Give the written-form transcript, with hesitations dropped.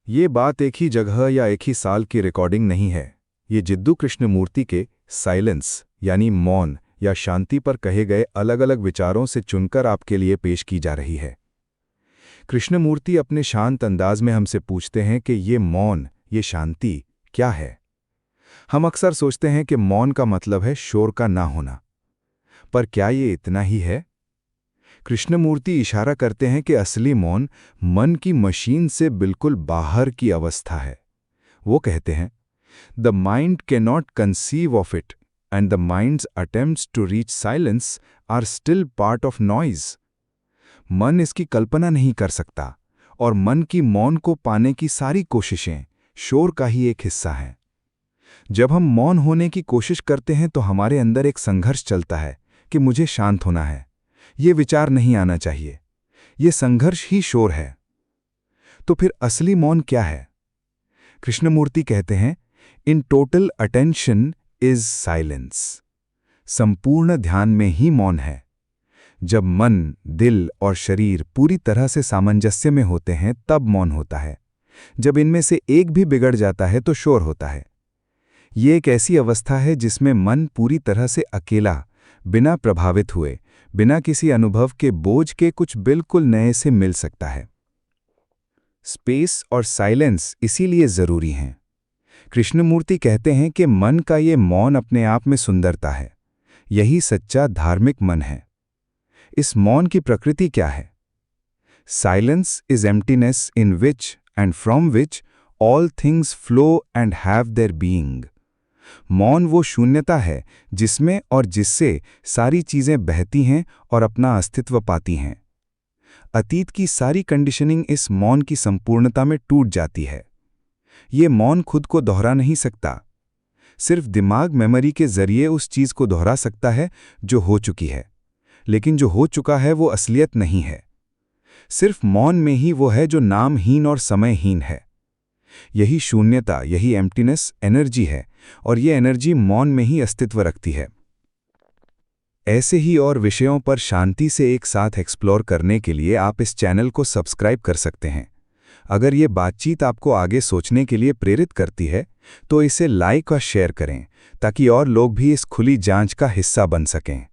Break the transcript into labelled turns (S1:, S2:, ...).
S1: ये बात एक ही जगह या एक ही साल की रिकॉर्डिंग नहीं है। ये जिद्दू कृष्णमूर्ति के साइलेंस यानी मौन या शांति पर कहे गए अलग अलग विचारों से चुनकर आपके लिए पेश की जा रही है। कृष्णमूर्ति अपने शांत अंदाज में हमसे पूछते हैं कि ये मौन, ये शांति क्या है। हम अक्सर सोचते हैं कि मौन का मतलब है शोर का ना होना, पर क्या ये इतना ही है? कृष्णमूर्ति इशारा करते हैं कि असली मौन मन की मशीन से बिल्कुल बाहर की अवस्था है। वो कहते हैं, the mind cannot conceive of it and the mind's attempts to reach silence are still part of noise. मन इसकी कल्पना नहीं कर सकता और मन की मौन को पाने की सारी कोशिशें शोर का ही एक हिस्सा हैं। जब हम मौन होने की कोशिश करते हैं तो हमारे अंदर एक संघर्ष चलता है कि मुझे शांत होना है, ये विचार नहीं आना चाहिए। ये संघर्ष ही शोर है। तो फिर असली मौन क्या है? कृष्णमूर्ति कहते हैं, in total attention is silence. संपूर्ण ध्यान में ही मौन है। जब मन, दिल और शरीर पूरी तरह से सामंजस्य में होते हैं तब मौन होता है। जब इनमें से एक भी बिगड़ जाता है तो शोर होता है। ये एक ऐसी अवस्था है जिसमें मन पूरी तरह से अकेला, बिना प्रभावित हुए, बिना किसी अनुभव के बोझ के कुछ बिल्कुल नए से मिल सकता है। स्पेस और साइलेंस इसीलिए जरूरी हैं। कृष्णमूर्ति कहते हैं कि मन का ये मौन अपने आप में सुंदरता है। यही सच्चा धार्मिक मन है। इस मौन की प्रकृति क्या है? Silence is emptiness in which and from which all things flow and have their being. मौन वो शून्यता है जिसमें और जिससे सारी चीजें बहती हैं और अपना अस्तित्व पाती हैं। अतीत की सारी कंडीशनिंग इस मौन की संपूर्णता में टूट जाती है। ये मौन खुद को दोहरा नहीं सकता। सिर्फ दिमाग मेमोरी के जरिए उस चीज को दोहरा सकता है जो हो चुकी है, लेकिन जो हो चुका है वो असलियत नहीं है। सिर्फ मौन में ही वो है जो नामहीन और समयहीन है। यही शून्यता, यही एम्प्टीनेस एनर्जी है और ये एनर्जी मौन में ही अस्तित्व रखती है। ऐसे ही और विषयों पर शांति से एक साथ एक्सप्लोर करने के लिए आप इस चैनल को सब्सक्राइब कर सकते हैं। अगर ये बातचीत आपको आगे सोचने के लिए प्रेरित करती है तो इसे लाइक और शेयर करें ताकि और लोग भी इस खुली जांच का हिस्सा बन सकें।